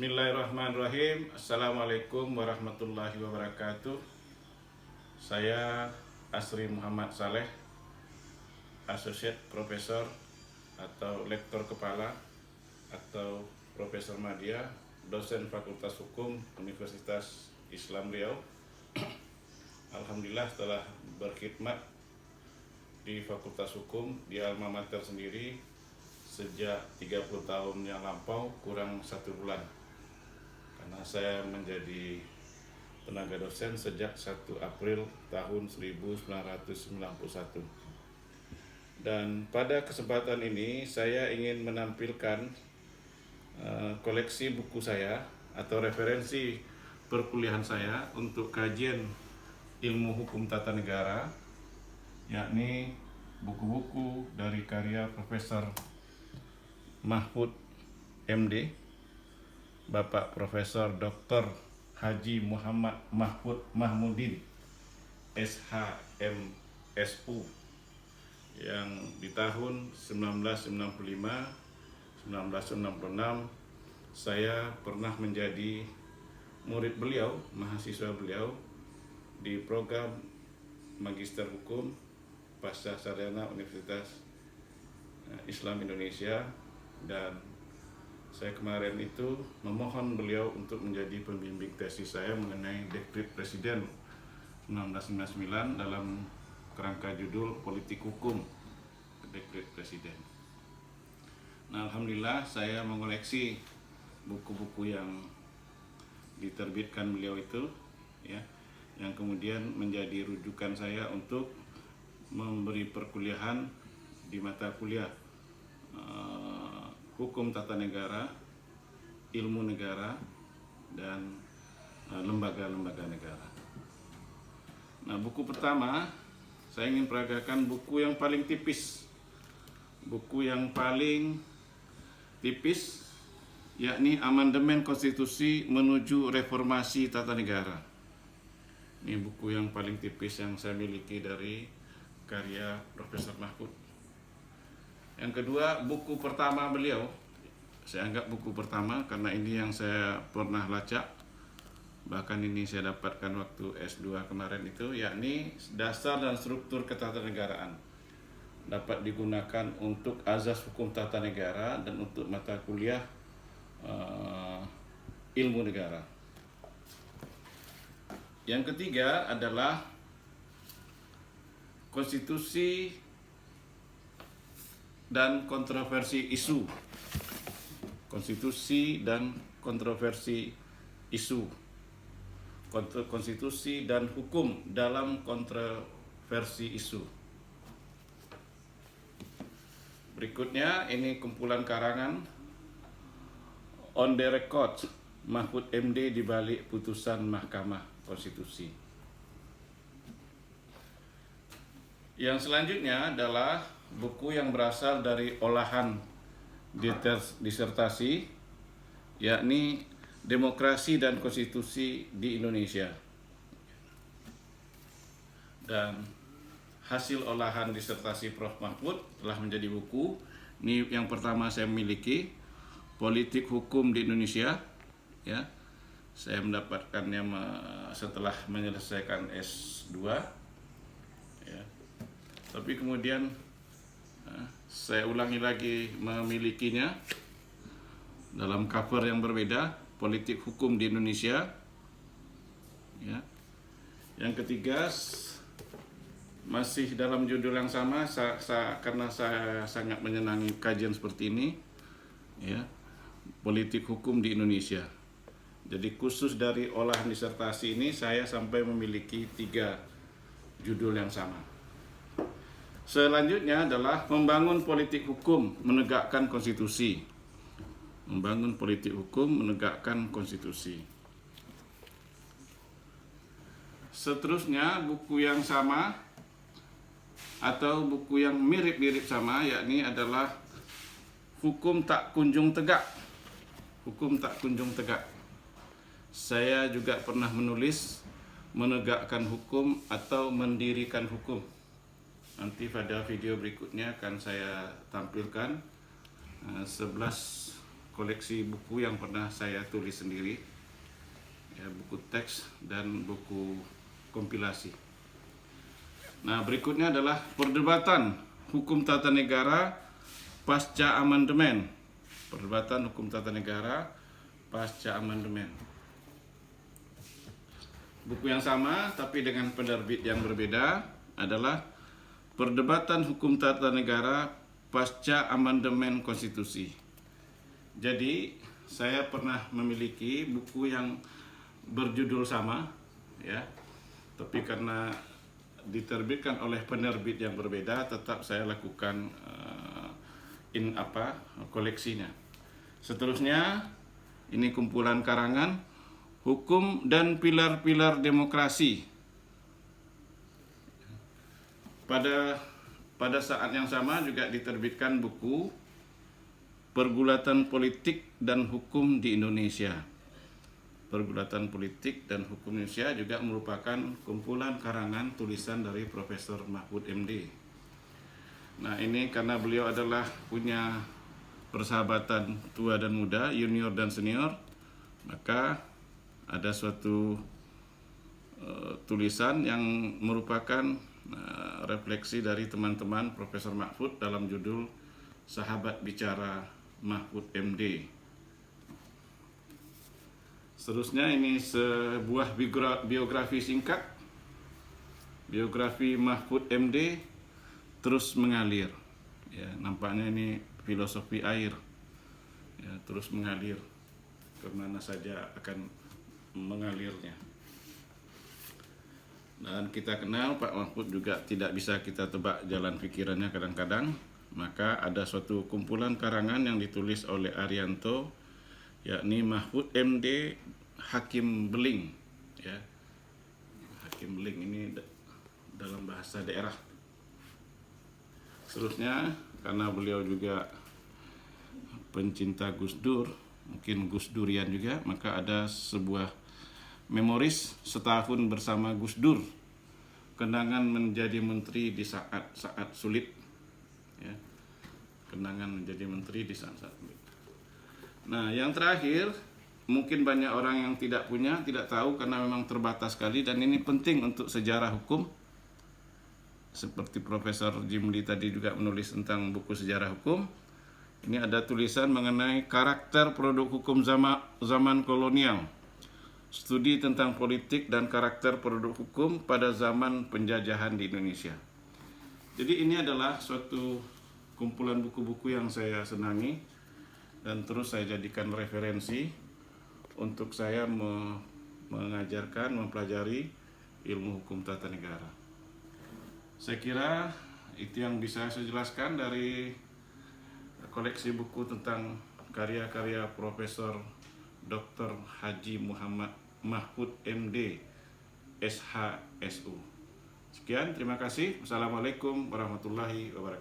Bismillahirrahmanirrahim. Assalamualaikum warahmatullahi wabarakatuh. Saya Asri Muhammad Saleh, Associate Professor atau Lektor Kepala atau Profesor Madya, dosen Fakultas Hukum Universitas Islam Riau. Alhamdulillah setelah berkhidmat di Fakultas Hukum di alma mater sendiri sejak 30 tahun yang lampau kurang 1 bulan. Karena saya menjadi tenaga dosen sejak 1 April tahun 1991. Dan pada kesempatan ini saya ingin menampilkan koleksi buku saya atau referensi perkuliahan saya untuk kajian ilmu hukum tata negara, yakni buku-buku dari karya Profesor Mahfud MD, Bapak Profesor Dr. Haji Muhammad Mahfud Mahmudin SHMSU, yang di tahun 1995-1996 saya pernah menjadi murid beliau, mahasiswa beliau di program Magister Hukum Pasca Sarjana Universitas Islam Indonesia, dan saya kemarin itu memohon beliau untuk menjadi pembimbing tesis saya mengenai Dekrit Presiden 1999 dalam kerangka judul Politik Hukum Dekrit Presiden. Nah, alhamdulillah saya mengoleksi buku-buku yang diterbitkan beliau itu, ya, yang kemudian menjadi rujukan saya untuk memberi perkuliahan di mata kuliah Hukum Tata Negara, Ilmu Negara, dan lembaga-lembaga negara. Nah, buku pertama saya ingin peragakan buku yang paling tipis. Buku yang paling tipis yakni Amandemen Konstitusi Menuju Reformasi Tata Negara. Ini buku yang paling tipis yang saya miliki dari karya Profesor Mahfud. Yang kedua, buku pertama beliau, saya anggap buku pertama karena ini yang saya pernah lacak, bahkan ini saya dapatkan waktu S2 kemarin itu, yakni Dasar dan Struktur Ketatanegaraan. Dapat digunakan untuk azas hukum tata negara dan untuk mata kuliah ilmu negara. Yang ketiga adalah Konstitusi dan kontroversi isu. Konstitusi dan kontroversi isu. Konstitusi dan hukum dalam kontroversi isu. Berikutnya ini kumpulan karangan On the Record, Mahfud MD di balik putusan Mahkamah Konstitusi. Yang selanjutnya adalah buku yang berasal dari olahan disertasi, yakni Demokrasi dan Konstitusi di Indonesia. Dan hasil olahan disertasi Prof. Mahfud telah menjadi buku. Ini yang pertama saya miliki, Politik Hukum di Indonesia. Ya, saya mendapatkannya setelah menyelesaikan S2. Ya. Tapi kemudian saya ulangi lagi memilikinya dalam cover yang berbeda, Politik Hukum di Indonesia. Ya. Yang ketiga, masih dalam judul yang sama, karena saya sangat menyenangi kajian seperti ini, ya, Politik Hukum di Indonesia. Jadi khusus dari olahan disertasi ini saya sampai memiliki 3 judul yang sama. Selanjutnya adalah Membangun Politik Hukum Menegakkan Konstitusi. Membangun Politik Hukum Menegakkan Konstitusi. Seterusnya buku yang sama atau buku yang mirip-mirip sama, yakni adalah Hukum Tak Kunjung Tegak. Hukum Tak Kunjung Tegak. Saya juga pernah menulis Menegakkan Hukum atau Mendirikan Hukum. Nanti pada video berikutnya akan saya tampilkan 11 koleksi buku yang pernah saya tulis sendiri, ya, buku teks dan buku kompilasi. Nah, berikutnya adalah perdebatan hukum tata negara pasca amandemen. Perdebatan hukum tata negara pasca amandemen. Buku yang sama tapi dengan penerbit yang berbeda adalah Perdebatan Hukum Tata Negara Pasca Amandemen Konstitusi. Jadi, saya pernah memiliki buku yang berjudul sama, ya. Tapi karena diterbitkan oleh penerbit yang berbeda, tetap saya lakukan koleksinya. Seterusnya, ini kumpulan karangan Hukum dan Pilar-Pilar Demokrasi. Pada saat yang sama juga diterbitkan buku Pergulatan Politik dan Hukum di Indonesia. Pergulatan Politik dan Hukum Indonesia juga merupakan kumpulan karangan tulisan dari Profesor Mahfud MD. Nah, ini karena beliau adalah punya persahabatan tua dan muda, junior dan senior, maka ada suatu tulisan yang merupakan refleksi dari teman-teman Profesor Mahfud dalam judul Sahabat Bicara Mahfud MD. Seterusnya ini sebuah biografi singkat, biografi Mahfud MD terus mengalir. Ya, nampaknya ini filosofi air, ya, terus mengalir kemana saja akan mengalirnya. Dan kita kenal Pak Mahfud juga tidak bisa kita tebak jalan pikirannya kadang-kadang. Maka ada suatu kumpulan karangan yang ditulis oleh Arianto, yakni Mahfud MD Hakim Beling, ya. Hakim Beling ini dalam bahasa daerah. Seterusnya, karena beliau juga pencinta Gus Dur, mungkin Gus Durian juga, maka ada sebuah memoris setahun bersama Gus Dur, kenangan menjadi menteri di saat-saat sulit, ya. Kenangan menjadi menteri di saat-saat sulit. Nah, yang terakhir mungkin banyak orang yang tidak tahu karena memang terbatas sekali, dan ini penting untuk sejarah hukum. Seperti Profesor Jimli tadi juga menulis tentang buku sejarah hukum. Ini ada tulisan mengenai karakter produk hukum zaman kolonial. Studi tentang politik dan karakter produk hukum pada zaman penjajahan di Indonesia. Jadi ini adalah suatu kumpulan buku-buku yang saya senangi dan terus saya jadikan referensi untuk saya mengajarkan, mempelajari ilmu hukum tata negara. Saya kira itu yang bisa saya jelaskan dari koleksi buku tentang karya-karya Profesor Dr. Haji Muhammad Mahfud MD SHSU. Sekian, terima kasih. Wassalamualaikum warahmatullahi wabarakatuh.